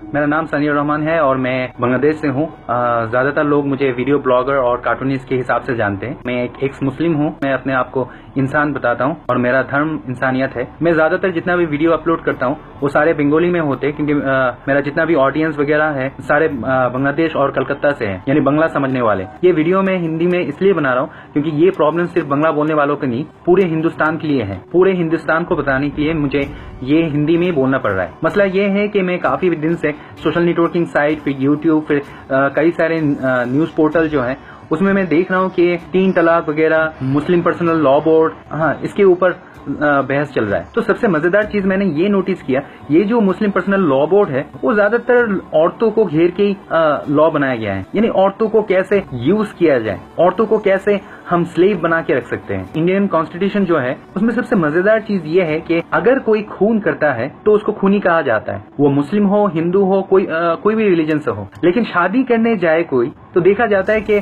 मेरा नाम सनीउर रहमान है और मैं बांग्लादेश से हूँ। ज्यादातर लोग मुझे वीडियो ब्लॉगर और कार्टूनिस्ट के हिसाब से जानते हैं। मैं एक एक्स मुस्लिम हूँ। मैं अपने आप को इंसान बताता हूँ और मेरा धर्म इंसानियत है। मैं ज्यादातर जितना भी वीडियो अपलोड करता हूँ वो सारे बंगाली में होते हैं, क्योंकि मेरा जितना भी ऑडियंस वगैरह है सारे बांग्लादेश और कलकत्ता से है, यानी बांग्ला समझने वाले। ये वीडियो मैं हिंदी में इसलिए बना रहा हूँ क्योंकि ये प्रॉब्लम सिर्फ बांग्ला बोलने वालों के नहीं, पूरे हिंदुस्तान के लिए है। पूरे हिंदुस्तान को बताने के लिए मुझे ये हिंदी में बोलना पड़ रहा है। मसला ये है कि मैं काफी दिन से सोशल नेटवर्किंग साइट, फिर यूट्यूब, फिर कई सारे न्यूज पोर्टल जो है उसमें मैं देख रहा हूँ कि 3 तलाक वगैरह, मुस्लिम पर्सनल लॉ बोर्ड, इसके ऊपर बहस चल रहा है। तो सबसे मजेदार चीज मैंने ये नोटिस किया, ये जो मुस्लिम पर्सनल लॉ बोर्ड है वो ज्यादातर औरतों को घेर के लॉ बनाया गया है, यानी औरतों को कैसे यूज किया जाए, औरतों को कैसे हम स्लेव बना के रख सकते हैं। इंडियन कॉन्स्टिट्यूशन जो है उसमें सबसे मजेदार चीज ये है कि अगर कोई खून करता है तो उसको खूनी कहा जाता है, वो मुस्लिम हो, हिंदू हो, कोई भी रिलीजन से हो। लेकिन शादी करने जाए कोई तो देखा जाता है कि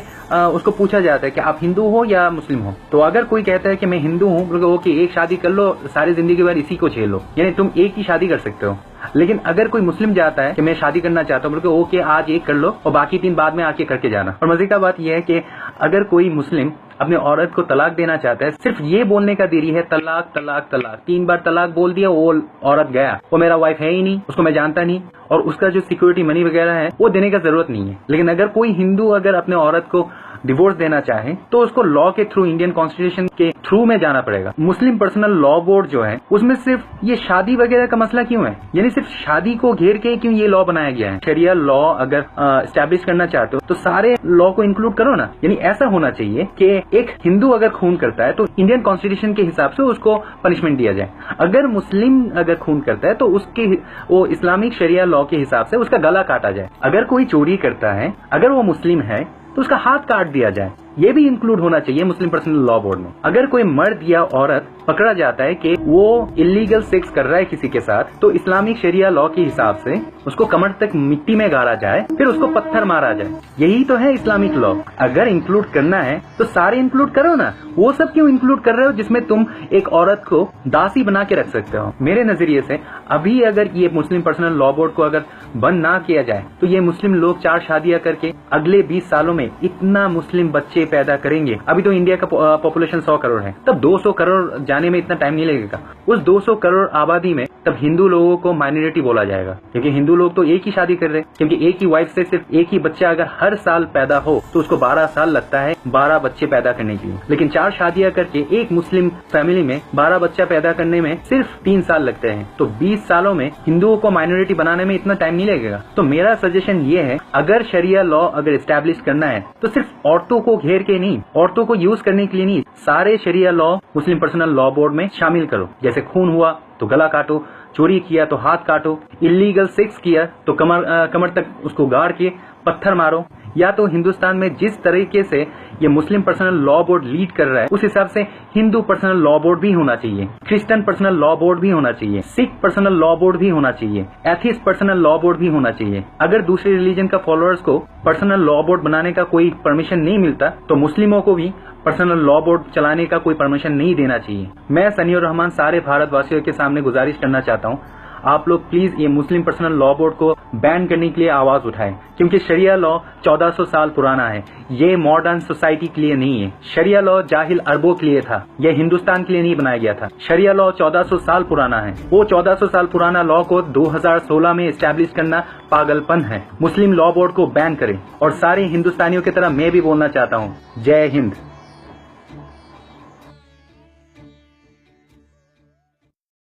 उसको पूछा जाता है कि आप हिंदू हो या मुस्लिम हो। तो अगर कोई कहता है कि मैं हिंदू हूँ, तो ओके, एक शादी कर लो, सारी जिंदगी भर इसी को झेलो, यानी तुम एक ही शादी कर सकते हो। लेकिन अगर कोई मुस्लिम जाता है कि मैं शादी करना चाहता हूँ, बोले ओके आज एक कर लो और बाकी 3 बाद में आके करके जाना। और मजे का बात यह है कि अगर कोई मुस्लिम अपने औरत को तलाक देना चाहता है, सिर्फ ये बोलने का देरी है तलाक तलाक तलाक, 3 बार तलाक बोल दिया, वो औरत गया, वो मेरा वाइफ है ही नहीं, उसको मैं जानता नहीं, और उसका जो सिक्योरिटी मनी वगैरह है वो देने का जरूरत नहीं है। लेकिन अगर कोई हिंदू अगर अपने औरत को डिवोर्स देना चाहे तो उसको लॉ के थ्रू, इंडियन कॉन्स्टिट्यूशन के थ्रू में जाना पड़ेगा। मुस्लिम पर्सनल लॉ बोर्ड जो है उसमें सिर्फ ये शादी वगैरह का मसला क्यों है, यानी सिर्फ शादी को घेर के क्यों ये लॉ बनाया गया है। शरिया लॉ अगर एस्टैब्लिश करना चाहते हो तो सारे लॉ को इंक्लूड करो ना। यानी ऐसा होना चाहिए कि एक हिंदू अगर खून करता है तो इंडियन कॉन्स्टिट्यूशन के हिसाब से उसको पनिशमेंट दिया जाए। अगर मुस्लिम अगर खून करता है तो उसके वो इस्लामिक शरिया लॉ के हिसाब से उसका गला काटा जाए। अगर कोई चोरी करता है, अगर वो मुस्लिम है, तो उसका हाथ काट दिया जाए। ये भी इंक्लूड होना चाहिए मुस्लिम पर्सनल लॉ बोर्ड में। अगर कोई मर्द या औरत पकड़ा जाता है कि वो इलीगल सेक्स कर रहा है किसी के साथ, तो इस्लामिक शरिया लॉ के हिसाब से उसको कमर तक मिट्टी में गाड़ा जाए, फिर उसको पत्थर मारा जाए। यही तो है इस्लामिक लॉ। अगर इंक्लूड करना है तो सारे इंक्लूड करो ना। वो सब क्यों इंक्लूड कर रहे हो जिसमें तुम एक औरत को दासी बना के रख सकते हो। मेरे नजरिए से अभी अगर ये मुस्लिम पर्सनल लॉ बोर्ड को अगर बंद ना किया जाए तो ये मुस्लिम लोग 4 शादियां करके अगले 20 सालों में इतना मुस्लिम बच्चे पैदा करेंगे। अभी तो इंडिया का पॉपुलेशन 100 करोड़ है, तब 200 करोड़ जाने में इतना टाइम नहीं लगेगा। उस 200 करोड़ आबादी में तब हिंदू लोगों को माइनॉरिटी बोला जाएगा, क्योंकि हिंदू लोग तो एक ही शादी कर रहे हैं। क्योंकि एक ही वाइफ से सिर्फ एक ही बच्चा अगर हर साल पैदा हो तो उसको 12 साल लगता है 12 बच्चे पैदा करने के लिए। लेकिन 4 शादियां करके एक मुस्लिम फैमिली में 12 बच्चा पैदा करने में सिर्फ 3 साल लगते हैं। तो 20 सालों में हिंदुओं को माइनॉरिटी बनाने में इतना टाइम नहीं लगेगा। तो मेरा सजेशन ये है, अगर शरिया लॉ अगर एस्टैब्लिश करना है तो सिर्फ औरतों को घेर के नहीं, औरतों को यूज करने के लिए नहीं, सारे शरिया लॉ मुस्लिम पर्सनल लॉ बोर्ड में शामिल करो। जैसे खून हुआ तो गला काटो, चोरी किया तो हाथ काटो, इलीगल सेक्स किया तो कमर तक उसको गाड़ के पत्थर मारो। या तो हिंदुस्तान में जिस तरीके से ये मुस्लिम पर्सनल लॉ बोर्ड लीड कर रहा है उस हिसाब से हिंदू पर्सनल लॉ बोर्ड भी होना चाहिए, क्रिश्चियन पर्सनल लॉ बोर्ड भी होना चाहिए, सिख पर्सनल लॉ बोर्ड भी होना चाहिए, एथिस्ट पर्सनल लॉ बोर्ड भी होना चाहिए। अगर दूसरे रिलीजन का फॉलोअर्स को पर्सनल लॉ बोर्ड बनाने का कोई परमिशन नहीं मिलता तो मुस्लिमों को भी पर्सनल लॉ बोर्ड चलाने का कोई परमिशन नहीं देना चाहिए। मैं सनीउर रहमान सारे भारतवासियों के सामने गुजारिश करना चाहता हूँ, आप लोग प्लीज ये मुस्लिम पर्सनल लॉ बोर्ड को बैन करने के लिए आवाज उठाएं, क्योंकि शरिया लॉ 1400 साल पुराना है। ये मॉडर्न सोसाइटी के लिए नहीं है। शरिया लॉ जाहिल अरबों के लिए था, यह हिंदुस्तान के लिए नहीं बनाया गया था। शरिया लॉ 1400 साल पुराना है। वो 1400 साल पुराना लॉ को 2016 में एस्टैब्लिश करना पागलपन है। मुस्लिम लॉ बोर्ड को बैन करें। और सारे हिंदुस्तानियों की तरह मैं भी बोलना चाहता हूँ, जय हिंद।